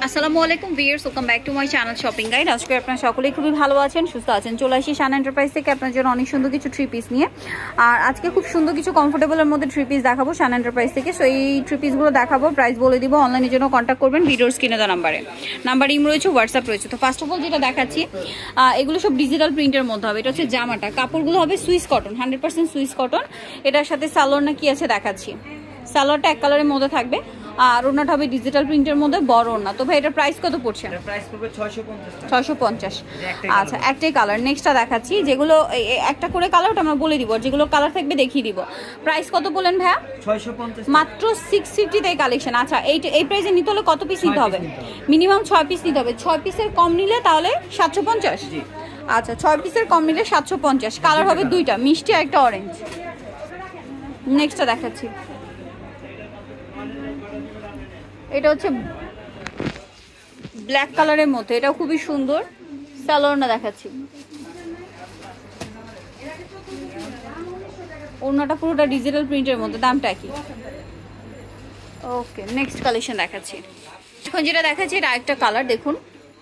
আসসালামু আলাইকুম viewers, welcome back to my channel shopping guide. আজকে আপনারা সকলেই খুবই ভালো আছেন, সুস্থ আছেন। চলে আসি শান এন্টারপ্রাইজ থেকে আপনার জন্য অনেক সুন্দর কিছু থ্রি পিস নিয়ে। আর আজকে খুব সুন্দর কিছু কমফোর্টেবলের মধ্যে থ্রি পিস দেখাবো শান এন্টারপ্রাইজ থেকে। সো এই থ্রি পিসগুলো দেখাবো, প্রাইস বলে দিব। অনলাইনের জন্য কন্ট্যাক্ট করবেন ভিডিওর স্ক্রিনে দেওয়া নাম্বার ইম রয়েছে, হোয়াটসঅ্যাপ রয়েছে। তো ফার্স্ট অফ অল যেটা দেখাচ্ছি, এগুলো সব ডিজিটাল প্রিন্টের মধ্যে হবে। এটা হচ্ছে জামাটা, কাপড়গুলো হবে সুইস কটন, 100% সুইস কটন। এটার সাথে সালোয়ার না কি আছে দেখাচ্ছি। সালোয়ারটা এক কালারের মধ্যে থাকবে, আর ওনাটা হবে ডিজিটাল প্রিন্টের মধ্যে বড় ওনা। তো ভাই এটার প্রাইস কত পড়ছে? প্রাইস পড়বে 650। আচ্ছা, একটাই কালার। নেক্সটটা দেখাচ্ছি, যেগুলো একটা করে কালার ওটা আমরা বলে দিব, যেগুলো কালার থাকবে দেখিয়ে দিব। প্রাইস কত বলেন ভাইয়া? 650, মাত্র 650 তে কালেকশন। আচ্ছা, এই প্রাইসে নিতে হলে কত পিস নিতে হবে? মিনিমাম 6 পিস নিতে হবে। 6 পিসের কম নিলে তাহলে 750। আচ্ছা, 6 পিসের কম নিলে 750। কালার হবে দুইটা, মিষ্টি আর একটা অরেঞ্জ। নেক্সটটা দেখাচ্ছি, এটা হচ্ছে ব্ল্যাক কালারের মধ্যে, এটাও খুবই সুন্দর। সালোয়ারটা দেখাচ্ছি, ওড়নাটা পুরোটা ডিজিটাল প্রিন্টের মধ্যে, দামটা কি? ওকে, নেক্সট কালেকশন দেখাচ্ছি। এখন যেটা দেখাচ্ছি এটা একটা কালার, দেখুন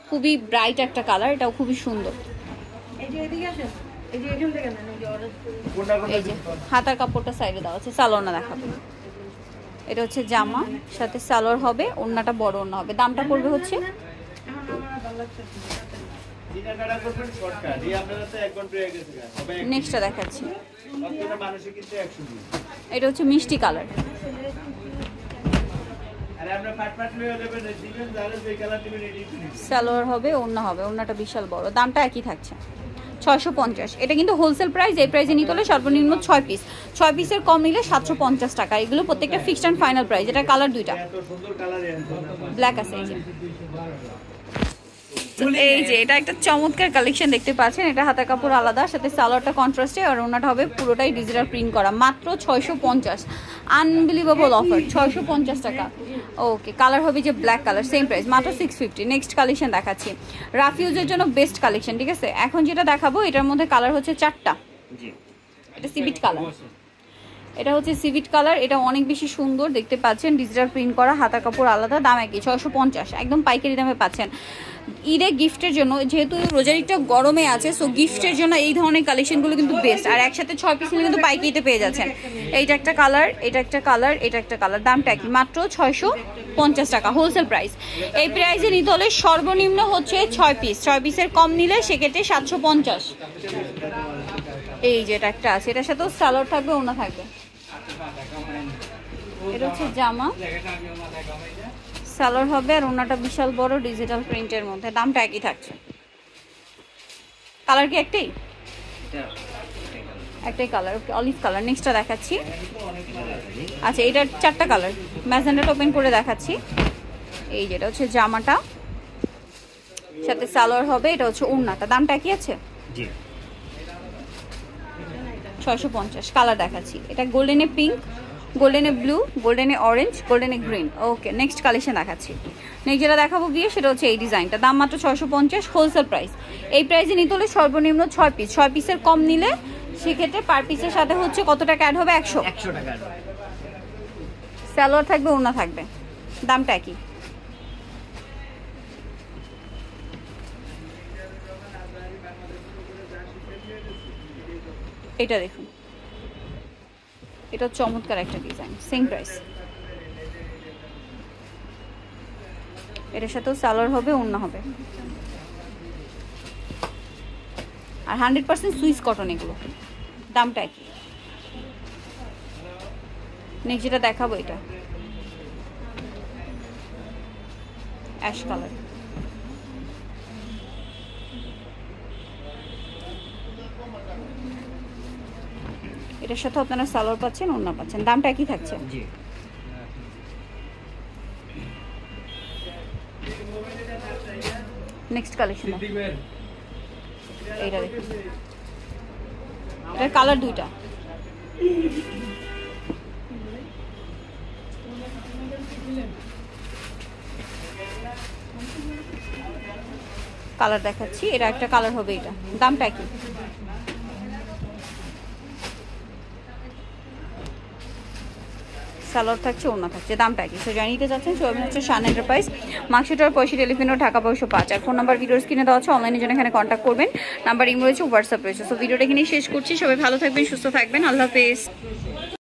খুবই ব্রাইট একটা কালার, এটাও খুবই সুন্দর। এই যে হাতার কাপড়টা সাইডে দেওয়া আছে, সালোয়ারটা দেখাবো। এটা হচ্ছে জামা, সাথে সালোয়ার হবে, ওড়নাটা বড় ওড়না হবে। দামটা পড়বে হচ্ছে, নেক্সটটা দেখাচ্ছি, এটা হচ্ছে মিষ্টি কালার। সালোয়ার হবে, ওড়না হবে, ওড়নাটা বিশাল বড়। দামটা একই থাকছে 650। এটা কিন্তু হোলসেল প্রাইস। এই প্রাইসে নিতে হলে সর্বনিম্ন 6 পিস, 6 পিসের কম নিলে 750 টাকা। এগুলো প্রত্যেকটা ফিক্সড অ্যান্ড ফাইনাল প্রাইস। এটা কালার দুইটা, ব্ল্যাক আছে। এই যে এটা একটা চমৎকার কালেকশন দেখতে পাচ্ছেন। এটা হাতার কাপড় আলাদা, সাথে সালোয়ারটা কন্ট্রাস্টে, আর ওনাটা হবে পুরোটাই ডিজিটাল প্রিন্ট করা। মাত্র 650। আনবিলিভেবল অফার, 650 টাকা। ওকে, কালার হবে যে ব্ল্যাক কালার, সেম প্রাইস, মাত্র 650। নেক্সট কালেকশন দেখাচ্ছি, রাফিউজের জন্য বেস্ট কালেকশন। ঠিক আছে, এখন যেটা দেখাবো এটার মধ্যে কালার হচ্ছে 4টা। এটা সিভিট কালার, এটা হচ্ছে সিভিট কালার। এটা অনেক বেশি সুন্দর দেখতে পাচ্ছেন, ডিজিটাল প্রিন্ট করা, হাতা কাপড় আলাদা। দাম একই, 650। একদম পাইকারি দামে পাচ্ছেন। ঈদে গিফটের জন্য, যেহেতু রোজারিটা গরমে আছে, সো গিফটের জন্য এই ধরনের কালেকশনগুলো কিন্তু বেস্ট। আর একসাথে 6 পিস নিলে কিন্তু পাইকারিতে পেয়ে যাচ্ছেন। এইটা একটা কালার, এটা একটা কালার, এটা একটা কালার। দামটা কি? মাত্র 650 টাকা, হোলসেল প্রাইস। এই প্রাইসে নিতে হলে সর্বনিম্ন হচ্ছে 6 পিস, 6 পিসের কম নিলে সেক্ষেত্রে 750। এই যে এটা একটা আছে, এটার সাথেও সালোয়ার থাকবে, ওড়না থাকবে। এটা হচ্ছে জামা, সালোয়ার হবে, আর ওড়নাটা বিশাল বড় ডিজিটাল প্রিন্টের মধ্যে। দামটা একই থাকছে। কালার কি একটাই? একটাই কালার, ওকে, অলিভ কালার। নেক্সটটা দেখাচ্ছি। আচ্ছা, এটার 4টা কালার, ম্যাজেন্ডাটা ওপেন করে দেখাচ্ছি। এই যেটা হচ্ছে জামাটা, সাথে সালোয়ার হবে, এটা হচ্ছে ওড়নাটা। দামটা একই আছে, 650। কালার দেখাচ্ছি, এটা গোল্ডেনে পিঙ্ক, গোল্ডেনে ব্লু, গোল্ডেনে অরেঞ্জ, গোল্ডেনে গ্রিন। ওকে, নেক্সট কালেকশন দেখাচ্ছি। নেক্সট যেটা দেখাবো গিয়ে সেটা হচ্ছে এই ডিজাইনটা। দাম মাত্র 650, হোলসেল প্রাইস। এই প্রাইসে নিতে হলে সর্বনিম্ন 6 পিস, 6 পিসের কম নিলে সেক্ষেত্রে পার পিসের সাথে হচ্ছে কত টাকা অ্যাড হবে? 100 টাকা। সালোয়ার থাকবে, ওড়না থাকবে। দামটা কি? এটা দেখুন, এটা চমৎকার একটা ডিজাইন, সেম প্রাইস। এটার সাথেও সালোয়ার হবে, ওড়না হবে, আর 100% সুইস কটন এগুলো। দামটা কি? নেক্সট যেটা দেখাবো, এটা অ্যাশ কালার, এটার সাথে আপনারা সালোয়ার পাচ্ছেন, ওড়না পাচ্ছেন। দামটা কি থাকছে? নেক্সট কালেকশন এইটা দেখুন, এটার কালার দুইটা। কালার দেখাচ্ছি, এটা একটা কালার হবে। এটা দামটা কি? সালোয়ার থাকছে, ওড়না থাকছে, দামটা কি। সো জানিয়ে যাচ্ছেন সোয়াবিন হচ্ছে শান এন্টারপ্রাইজ, মার্কশিটার 85 টেলিফোন ঢাকা 505। আর ফোন নাম্বার ভিডিওস কিনে দেওয়া আছে, অনলাইনে জন্য এখানে কন্ট্যাক্ট করবেন। নাম্বার ইমো রয়েছে, হোয়াটসঅ্যাপ রয়েছে। সো ভিডিওটা এখানেই শেষ করছি। সবাই ভালো থাকবেন, সুস্থ থাকবেন, আল্লাহ হাফেজ।